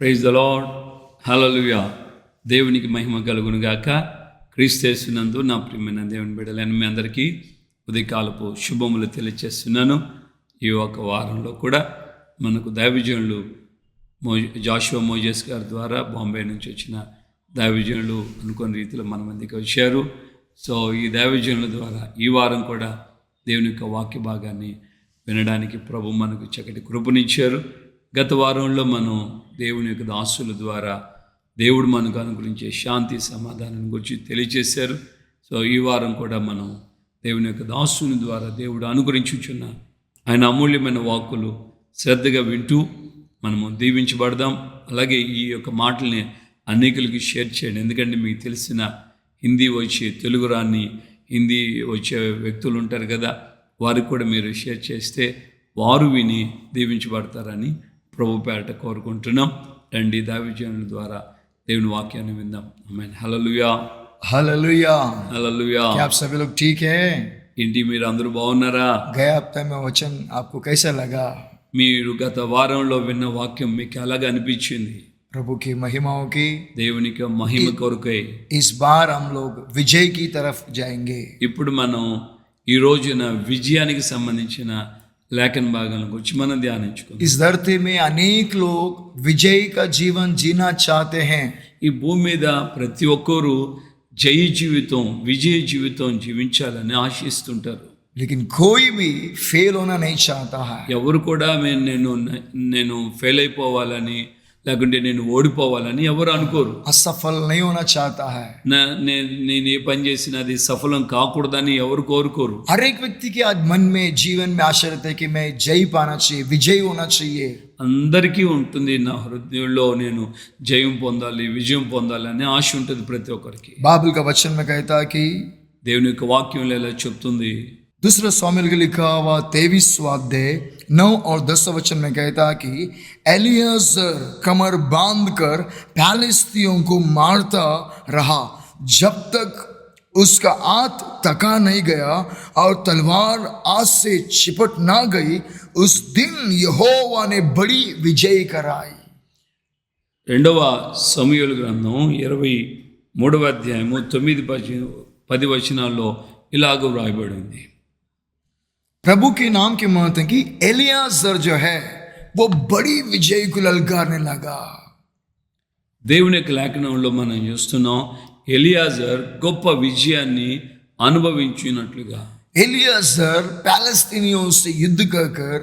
Praise the lord, హల్లెలూయా. దేవునికి మహిమ కలుగును గాక. క్రీస్తునందు నా ప్రియమైన దేవుని బిడ్డలైన మీ అందరికీ ఉదయకాలపు శుభములు తెలియజేస్తున్నాను. ఈ ఒక వారంలో కూడా మనకు దైవజనులు జాషువా మోజెస్ గారి ద్వారా బాంబే నుంచి వచ్చిన దైవజనులు అనుకున్న రీతిలో మన మందికి వచ్చారు. సో ఈ దైవజనుల ద్వారా ఈ వారం కూడా దేవుని యొక్క వాక్య భాగాన్ని వినడానికి ప్రభు మనకు చక్కటి కృపనిచ్చారు. గత వారంలో మనం దేవుని యొక్క దాసుల ద్వారా దేవుడు మనకు అనుగ్రహించే శాంతి సమాధానం గురించి తెలియజేశారు. సో ఈ వారం కూడా మనం దేవుని యొక్క దాసుని ద్వారా దేవుడు అనుగ్రహించుచున్న ఆయన అమూల్యమైన వాక్కులు శ్రద్ధగా వింటూ మనము దీవించబడదాం. అలాగే ఈ యొక్క మాటల్ని అనేకులకి షేర్ చేయండి. ఎందుకంటే మీకు తెలిసిన హిందీ వచ్చే తెలుగు రాని హిందీ వచ్చే వ్యక్తులు ఉంటారు కదా, వారికి కూడా మీరు షేర్ చేస్తే వారు విని దీవించబడతారని ప్రభు పేరట కోరుకుంటున్నాం. రండి దైవజనుల ద్వారా దేవుని వాక్యాన్ని విందాం. ఆమేన్. హల్లెలూయా, हालेलुया, హల్లెలూయా. क्या आप सभी लोग ठीक है? ఏంటి మీరు అందరూ బాగున్నారా? गए हफ्ते में वचन आपको कैसा लगा? మీరు గత వారంలో విన్న వాక్యం మీకు ఎలాగ అనిపించింది? प्रभु की महिमाओं की దేవునికి మహిమ కొరకై इस बार हम लोग विजय की तरफ जाएंगे. ఇప్పుడు మనం ఈ రోజున విజయానికి సంబంధించిన లేఖన భాగాల గురించి మనం ధ్యానించుకుందాం. इस धरती में अनेक लोग विजय का जीवन जीना चाहते हैं, ఈ భూమి మీద ప్రతి ఒక్కరూ జయ జీవితం, విజయ జీవితం జీవించాలని ఆశిస్తుంటారు. लेकिन कोई भी फेल होना नहीं चाहता है. ఎవరు కూడా నేను ఫెయిల్ అయిపోవాలని లేకుంటే నేను ఓడిపోవాలని ఎవరు అనుకోరు. असफल नहीं होना चाहता है. నేను ఏ పని చేసినా అది సఫలం కాకూడదని ఎవరు కోరుకోరు. हर एक व्यक्ति के आज मन में जीवन में आशा रहता है कि मैं जय पाना चाहिए, विजय होना चाहिए. అందరికీ ఉంటుంది, నా హృదయంలో నేను జయం పొందాలి, విజయం పొందాలి అనే ఆశ ఉంటుంది ప్రతి ఒక్కరికి. बाइबल का वचन में कहता है कि దేవుని యొక్క వాక్యంలో ఇలా చెప్తుంది. दूसरा सामुएल के लिखा हुआ 23वां अध्याय 9 और 10 वचन में कहता है कि एलियाजर कमर बांधकर पैलिस्तियों को मारता रहा जब तक उसका हाथ थका नहीं गया और तलवार हाथ से चिपट ना गई. उस दिन यहोवा ने बड़ी विजय कराई. రెండవ సమూయేలు గ్రంథం 23వ అధ్యాయము 9-10 వచనాల్లో ఇలాగ వ్రాయబడింది. प्रभु के नाम के महत्व की एलियाजर जो है वो बड़ी विजय को ललकारने लगा. దేవుని యొక్క లేఖనంలో మనం చూస్తున్నాం, ఎలియాజర్ గొప్ప విజయాన్ని అనుభవించినట్లుగా. एलियाजर पैलेस्तीनियों से युद्ध कर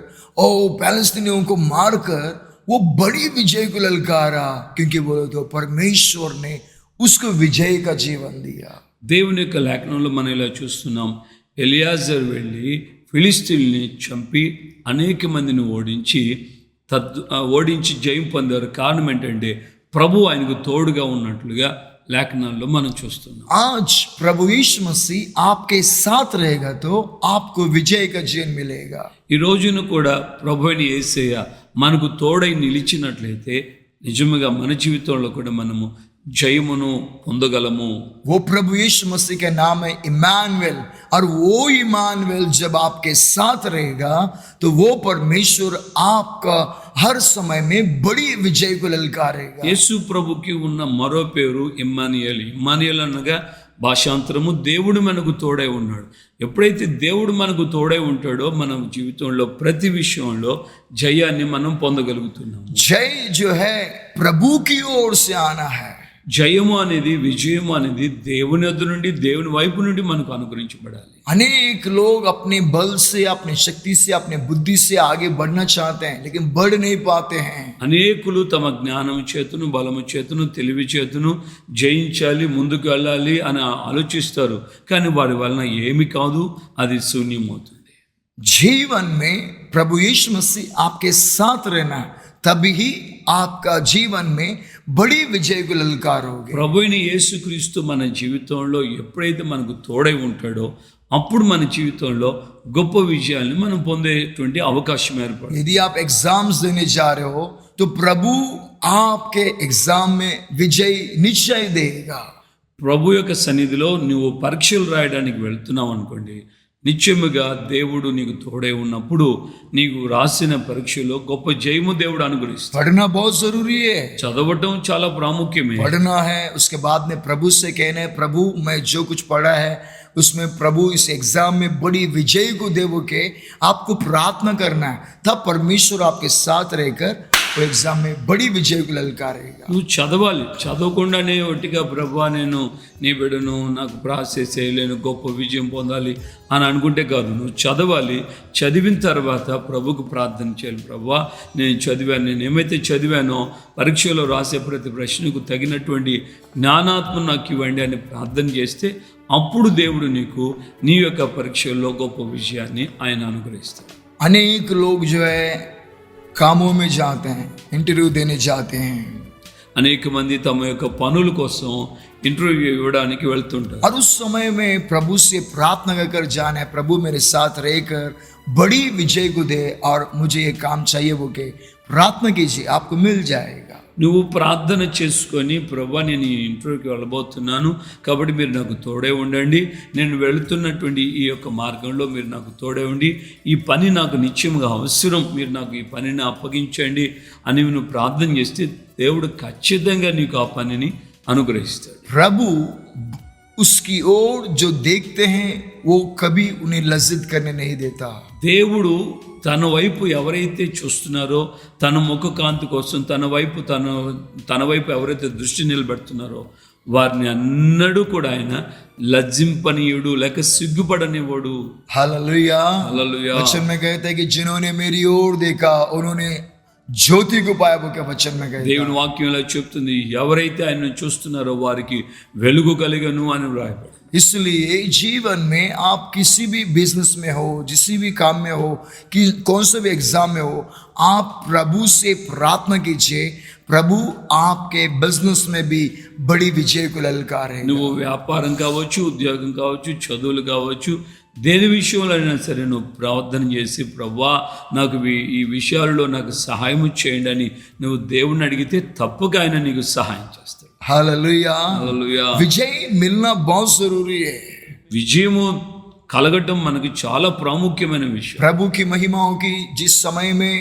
और पैलेस्तीनियों को मारकर वो बड़ी विजय को ललकारा, क्योंकि बोले तो परमेश्वर ने उसको विजय का जीवन दिया. దేవుని యొక్క లేఖనంలో మనం ఇలా చూస్తున్నాం, ఎలియాజర్ వెళ్ళి ఫిలిస్తీన్ని చంపి అనేక మందిని ఓడించి జయం పొందారు. కారణం ఏంటంటే ప్రభు ఆయనకు తోడుగా ఉన్నట్లుగా లేఖనాల్లో మనం చూస్తున్నాం. आज प्रभु यीशु मसीह आपके साथ रहेगा तो आपको विजय का जीवन मिलेगा. ఈ రోజున కూడా ప్రభు అయిన యేసయ్య మనకు తోడై నిలిచినట్లయితే నిజంగా మన జీవితంలో కూడా మనము జయమును పొందగలము. वो प्रभु यीशु मसीह का नाम है इमानुएल, और वो इमानुएल जब आपके साथ रहेगा तो वो परमेश्वर आपका हर समय में बड़ी विजय को ललकारेगा. యేసు ప్రభుకి ఉన్న మరో పేరు ఇమ్మానుయేల్. ఇమ్మానుయేల్ అనగా భాషాంతరము దేవుడు మనకు తోడై ఉన్నాడు. ఎప్పుడైతే దేవుడు మనకు తోడై ఉంటాడో మన జీవితంలో ప్రతి విషయంలో జయాన్ని మనం పొందగలుగుతున్నాము. जय जो है प्रभु की ओर से आना है. జయము అనేది, విజయము అనేది దేవుని వద్ద నుండి, దేవుని వైపు నుండి మనకు అనుగ్రహించబడాలి. अनेक लोग अपने बल से, अपनी शक्ति से, अपने बुद्धि से आगे बढ़ना चाहते हैं, लेकिन बढ़ नहीं पाते हैं. అనేకులు తమ జ్ఞానం చేతును, బలము చేతును, తెలివి చేతును జయించాలి, ముందుకు వెళ్ళాలి అని ఆలోచిస్తారు. కానీ వారి వలన ఏమి కాదు, అది శూన్యమవుతుంది. जीवन में प्रभु यीशु मसीह आपके साथ रहना, तभी ही आपका जीवन में बड़ी विजय को ललकारोगे. ప్రభు అయిన యేసుక్రీస్తు మన జీవితంలో ఎప్పుడైతే మనకు తోడై ఉంటాడో అప్పుడు మన జీవితంలో గొప్ప విజయాన్ని మనం పొందేటువంటి అవకాశం ఏర్పడుతుంది. यदि आप एग्जाम्स देने जा रहे हो तो प्रभु आपके एग्जाम में विजय निश्चय देगा. ప్రభు యొక్క సన్నిధిలో నువ్వు పరీక్షలు రాయడానికి వెళ్తున్నావు అనుకోండి, నిత్యముగా దేవుడు నీకు తోడే ఉన్నప్పుడు నీకు రాసిన పరీక్షలో గొప్ప జయము దేవుడు అనుగ్రహిస్తాడు. पढ़ना बहुत जरूरी है, చదవటం చాలా ప్రాముఖ్యమే. पढ़ना है, उसके बाद में प्रभु से कहना है प्रभु मैं जो कुछ पढ़ा है उसमें प्रभु इस एग्जाम में बड़ी विजय को देवो के आपको प्रार्थना करना है, तब परमेश्वर आपके साथ रहकर वो एग्जाम में बड़ी विजय को ललकारेगा. నువ్వు చదవాలి. చదవకుండానే ఒట్టిగా ప్రభువా నేను నీ బిడ్డను, నాకు ప్రాసెస్ చేయలేను, గొప్ప విజయం పొందాలి అని అనుకుంటే కాదు. నువ్వు చదవాలి. చదివిన తర్వాత ప్రభుకు ప్రార్థన చేయాలి. ప్రభువా నేను చదివాను, నేను ఏమైతే చదివానో పరీక్షలో రాసే ప్రతి ప్రశ్నకు తగినటువంటి జ్ఞానాత్మ నాకు ఇవ్వండి అని ప్రార్థన చేస్తే అప్పుడు దేవుడు నీకు నీ యొక్క పరీక్షల్లో గొప్ప విజయాన్ని ఆయన అనుగ్రహిస్తాడు. अनेक लोग जो है कामों में जाते हैं, इंटरव्यू देने जाते हैं, అనేక మంది తమ యొక్క పనుల కోసం ఇంటర్వ్యూ ఇవ్వడానికి వెళ్తుంటారు. और उस समय में प्रभु से प्रार्थना कर जाना है प्रभु मेरे साथ रहकर बड़ी विजय को दे और मुझे ये काम चाहिए वो के प्रार्थना कीजिए, आपको मिल जाएगा. నువ్వు ప్రార్థన చేసుకొని ప్రభువా నేను ఈ ఇంటర్వ్యూకి వెళ్ళబోతున్నాను కాబట్టి మీరు నాకు తోడే ఉండండి, నేను వెళుతున్నటువంటి ఈ యొక్క మార్గంలో మీరు నాకు తోడే ఉండి ఈ పని నాకు నిత్యంగా అవసరం, మీరు నాకు ఈ పనిని అప్పగించండి అని నువ్వు ప్రార్థన చేస్తే దేవుడు ఖచ్చితంగా నీకు ఆ పనిని అనుగ్రహిస్తాడు. प्रभु उसकी ओर जो देखते हैं वो कभी उन्हें लज्जित करने नहीं देता. దేవుడు తన వైపు ఎవరైతే చూస్తున్నారో, తన ముఖ కాంతి కోసం తన వైపు ఎవరైతే దృష్టి నిలబెడుతున్నారో వారిని అన్నడూ కూడా ఆయన లజ్జింపనీయుడు లేక సిగ్గుపడనివ్వడు. हालेलुया. హల్లెలూయా. वचन में कहते हैं कि जिन्होंने मेरी ओर देखा उन्होंने ज्योति को पाया, वो क्या वचन में कहते हैं. దేవుని వాక్యంలో చెప్తుంది ఎవరైతే ఆయనను చూస్తున్నారో వారికి వెలుగు కలిగను అని వ్రాయబడి. इसलिए जीवन में आप किसी भी बिजनेस में हो, किसी भी काम में हो, कि कौन से भी एग्जाम में हो, आप प्रभु से प्रार्थना कीजिए, प्रभु आपके बिजनेस में भी बड़ी विजय को ललकारे. నువ్వు వ్యాపారం కావచ్చు, ఉద్యోగం కావచ్చు, చదువులు కావచ్చు, దేని విషయంలో అయినా సరే నువ్వు ప్రార్థన చేసి ప్రభువా నాకు ఈ విషయాల్లో నాకు సహాయం చేయండి అని నువ్వు దేవుణ్ణి అడిగితే తప్పక ఆయన నీకు సహాయం చేస్తాడు. हालेलुया. హల్లెలూయా. विजय मिलना बहुत जरूरी है. విజయము కలగటం మనకి చాలా ప్రాముఖ్యమైన విషయం. प्रभु की महिमाओं की जिस समय में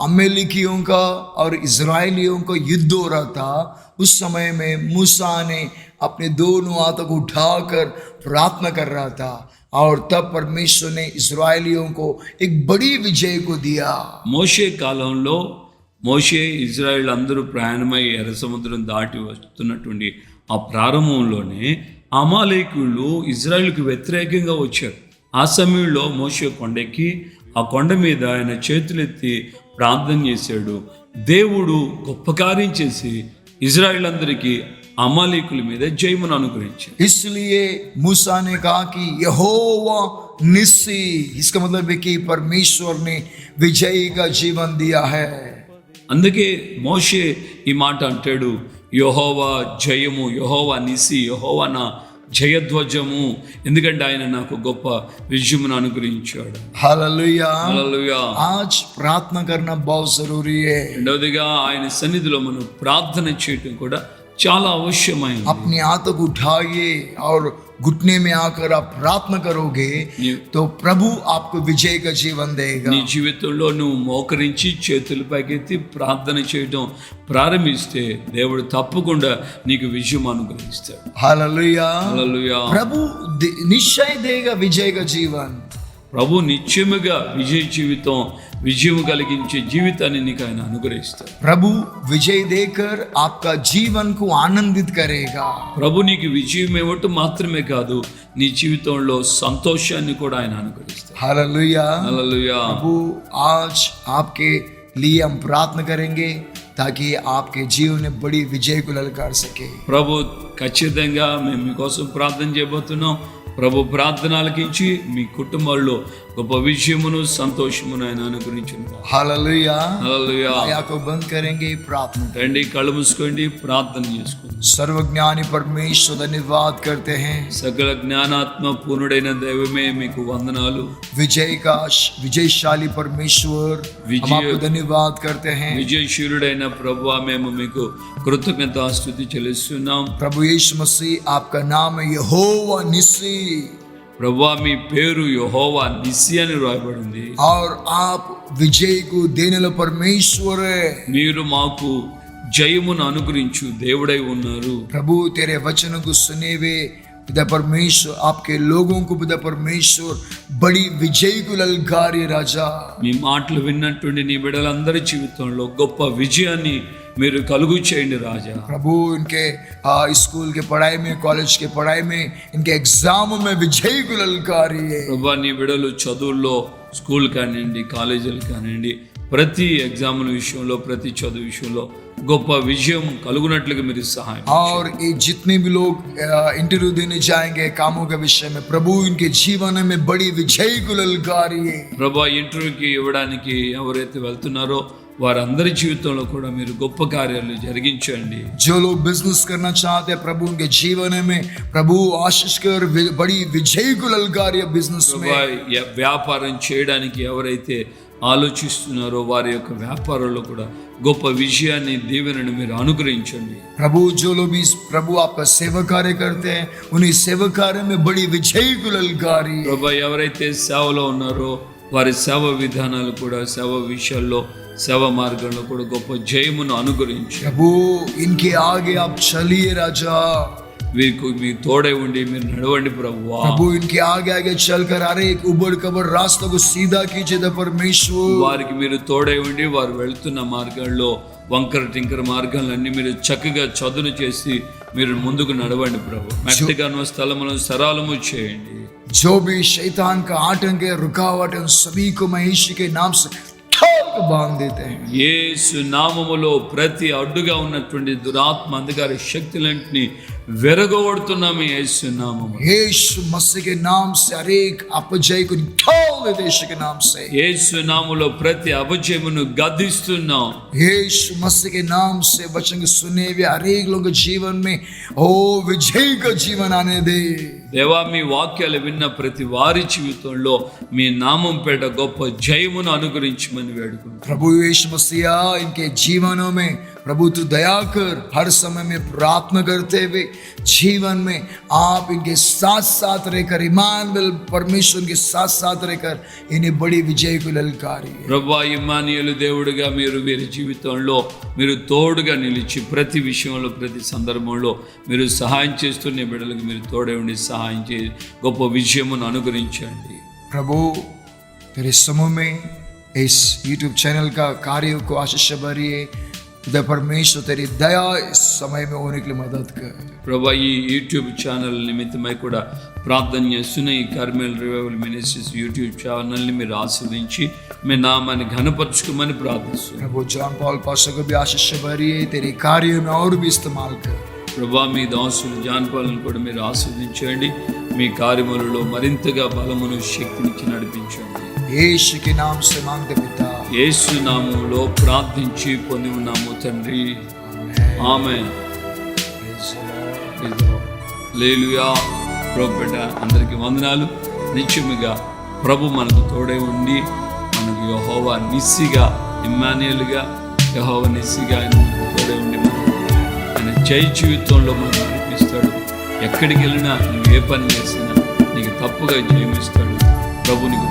अमेरिकियों का और इजरायलियों का युद्ध हो रहा था, उस समय में मूसा ने अपने दोनों हाथों को उठाकर प्रार्थना कर रहा था और तब परमेश्वर ने इजरायलियों को एक बड़ी विजय को दिया. మోషే కాలంలో మోషే ఇజ్రాయెల్ అందరూ ప్రయాణమై ఎర్ర సముద్రం దాటి వస్తున్నటువంటి ఆ ప్రారంభంలోనే అమాలేకులు ఇజ్రాయెల్కి వ్యతిరేకంగా వచ్చారు. ఆ సమయంలో మోషే కొండెక్కి ఆ కొండ మీద ఆయన చేతులెత్తి ప్రార్థన చేశాడు. దేవుడు గొప్ప కార్యం చేసి ఇజ్రాయెల్ అందరికీ అమాలేకుల మీద జయమును అనుగ్రహించాడు. इसलिए मूसा ने कहा कि यहोवा निस्सी, इसका मतलब है कि परमेश्वर ने विजय का जीवन दिया है. అందుకే మోషే ఈ మాట అంటాడు, యెహోవా జయము, యెహోవా నిసి, యెహోవా నా జయధ్వజము, ఎందుకంటే ఆయన నాకు గొప్ప విజయమును అనుగ్రహించాడు. हालेलुया. హల్లెలూయా. आज प्रार्थना करना बहुत जरूरी है. రెండవదిగా ఆయన సన్నిధిలో మనం ప్రార్థన చేయటం కూడా చాలా అవశ్యమైనది. अपने हाथों को उठाइए और घुटने में आकर आप प्रार्थना करोगे तो प्रभु आपको विजय का जीवन देगा. నీ జీవితంలో నువ్వు మోకరించి చేతులు పైకెత్తి ప్రార్థన చేయడం ప్రారంభిస్తే దేవుడు తప్పకుండా నీకు విజయం అనుగ్రహిస్తాడు. हालेलुया. హల్లెలూయా. प्रभु निश्चय देगा विजय का जीवन. ప్రభు నిత్యముగా విజయం కలిగించే జీవితాన్ని నీకు ఆయన అనుగ్రహిస్తాడు. प्रभु विजय देकर आपका जीवन को आनंदित करेगा. ప్రభు నీకు విజయం ఇవ్వటం మాత్రమే కాదు, నీ జీవితంలో సంతోషాన్ని కూడా ఆయన అనుగ్రహిస్తాడు. हालेलुया. హల్లెలూయా. प्रभु आज आपके लिए हम प्रार्थना करेंगे ताकि आपके जीवन में बड़ी विजय को ललकार सके. ప్రభు ఖచ్చితంగా మేము మీకోసం ప్రార్థన చేయబోతున్నాం. ప్రభు ప్రార్థన ఆలకించి మీ కుటుంబాల్లో గొప్ప విజయమును సంతోషమును ఆయన అనుగ్రహించును. हालेलुया. హల్లెలూయా. आया को बंद करेंगे, प्रार्थना. రండి, కళ్ళు మూసుకోండి, ప్రార్థన చేసుకోండి. सर्वज्ञानी परमेश्वर धन्यवाद करते हैं. సకల జ్ఞానాత్మ పూర్ణుడైన దైవమే మీకు వందనాలు. विजयशाली परमेश्वर हम आपको धन्यवाद करते हैं. విజయశీలుడైన ప్రభువా మేము మీకు కృతజ్ఞతాస్తుతి చెల్లిస్తున్నాం. प्रभु यीशु मसीह आपका नाम है यहोवा निस्सी. ప్రభువా మీ పేరు యెహోవా నిస్సి అని రాయబడింది. और आप विजय को देने वाला परमेश्वर है। మీరు మాకు జయమును అనుగ్రహించు దేవుడై ఉన్నారు. प्रभु तेरे वचनों को सुने हुए पिता परमेश्वर, आपके लोगों को पिता परमेश्वर बड़ी विजय को ललकारे राजा। మీ మాటలు విన్నటువంటి నీ బిడ్డలందరి జీవితంలో గొప్ప విజయాన్ని మీరు కలుగు చేయండి రాజా. प्रभु इनके स्कूल के पढ़ाई में, कॉलेज के पढ़ाई में, इनके एग्जाम में विजय को ललकारिए। ప్రభువా నీ బిడ్డలు చదువుల్లో, స్కూల్ కానివ్వండి, కాలేజీలు కానివ్వండి, ప్రతి ఎగ్జాముల విషయంలో, ప్రతి చదువు విషయంలో గొప్ప విజయం కలుగునట్లుగా మీరు సహాయం. और ये जितने भी लोग इंटरव्यू देने जाएंगे कामों के विषय में, प्रभु इनके जीवन में बड़ी विजय को ललकारिए। ప్రభువా ఇంటర్వ్యూకి ఇవ్వడానికి ఎవరైతే వెళ్తున్నారో వారందరి జీవితంలో కూడా మీరు గొప్ప కార్యాలు జరిగించండి. जो लोग बिजनेस करना चाहते हैं प्रभु उनके जीवन में प्रभु आशीष कर बड़ी विजय को ललकारिए बिजनेस में। ప్రభువా వ్యాపారం చేయడానికి ఎవరైతే ఆలోచిస్తున్నారో వారి యొక్క వ్యాపారంలో కూడా గొప్ప విజయాన్ని, దీవెనను మీరు అనుగ్రహించండి. प्रभु जो लोग भी प्रभु आपका सेवा कार्य करते हैं उन्हीं सेवा कार्य में बड़ी विजय को ललकारिए। ప్రభువా ఎవరైతే సేవలో ఉన్నారో వారి సేవ విధానాలు కూడా, సేవ విషయాల్లో, సేవ మార్గంలో కూడా గొప్ప జయమును అనుగ్రహించండి. प्रभु इनके आगे आप चलिए राजा। వీరికి మీ తోడై ఉండి మీరు నడవండి ప్రభువా. प्रभु इनके आगे आगे चलकर हर एक उबड़ कबड़ रास्तों को सीधा कीजिए परमेश्वर। వారికి మీరు తోడై ఉండి వారు వెళ్తున్న మార్గాల్లో వంకర టింకర మార్గాలన్నీ మీరు చక్కగా చదును చేసి మీరు ముందుకు నడవండి ప్రభు. మెట్టగా ఉన్న స్థలములను సరళము చేయండి. जो भी शैतान का आतंक है, रुकावट है, उन सभी को मैं यीशु के नाम से बांध देते हैं। యేసు నామములో ప్రతి అడ్డుగా ఉన్నటువంటి దురాత్మ అంధకార శక్తులన్నిటిని వెరగొడుతున్నాము యేసు నామములో. यीशु मसीह के नाम से हर एक अपजय को निकाल देते यीशु के नाम से। యేసు నామములో ప్రతి అపజయమును గద్దిస్తున్నాం. यीशु मसीह के नाम से वचन को सुने हुए हर एक लोग के जीवन में ओ विजय का जीवन आने दे। దేవా మీ వాక్యాలు విన్న ప్రతి వారి జీవితంలో మీ నామం పేట గొప్ప జయమును అనుగ్రహించమని వేడుకుంటున్నాం. प्रभु यीशु मसीह इनके जीवनों में प्रभु तू दया कर। हर समय में प्रार्थना करते हुए जीवन में आप इनके साथ साथ रहकर, इमानुएल परमेश्वर के साथ साथ रहकर इन्हें बड़ी विजय को ललकारिए। ప్రభువా ఇమ్మానుయేలు దేవుడిగా మీరు వీరి జీవితంలో మీరు తోడుగా నిలిచి ప్రతి విషయంలో, ప్రతి సందర్భంలో మీరు సహాయం చేస్తున్న బిడ్డలకు మీరు తోడే ఉండి సహాయం చేసి గొప్ప విజయమును అనుగ్రహించండి. प्रभु तेरे समूह में इस YouTube चैनल का कार्य को आशीष भरिए। खुदा परमेश्वर तेरी दया इस समय में होने के लिए मदद कर। ప్రభువా ఈ యూట్యూబ్ ఛానల్ నిమిత్తమై కూడా ప్రార్థన చేస్తున్న ఈ కార్మెల్ రివైవల్ మినిస్ట్రీస్ యూట్యూబ్ ఛానల్ని మీరు ఆశీర్వదించి మీ నామాన్ని ఘనపరచుకోమని ప్రార్థిస్తున్నాను. प्रभु जॉन पॉल पास्टर को भी आशीष भरिए, तेरे कार्य में और भी इस्तेमाल कर। ప్రభువా మీ దాసులు జాన్పాలను కూడా మీరు ఆశీర్వదించండి. మీ కార్యములలో మరింతగా బలమును, శక్తినిచ్చి నడిపించండి. यीशु के नाम से मांगते पिता। యేసు నామములో ప్రార్థించి పొంది ఉన్నాము తండ్రి. ఆమేన్. హల్లెలూయా. ప్రభు బిడ్డ అందరికీ వందనాలు. నిత్యముగా ప్రభు మనకు తోడై ఉండి మనకు యెహోవా నిస్సిగా, ఇమ్మానుయేలుగా, యెహోవా నిస్సిగా ఆయన మనకు తోడై ఉండి ఆయన జయ జీవితంలో మనం నడిపిస్తాడు. ఎక్కడికి వెళ్ళినా నువ్వు ఏ పని చేసినా నీకు తప్పుగా జయమిస్తాడు. ప్రభు నీకు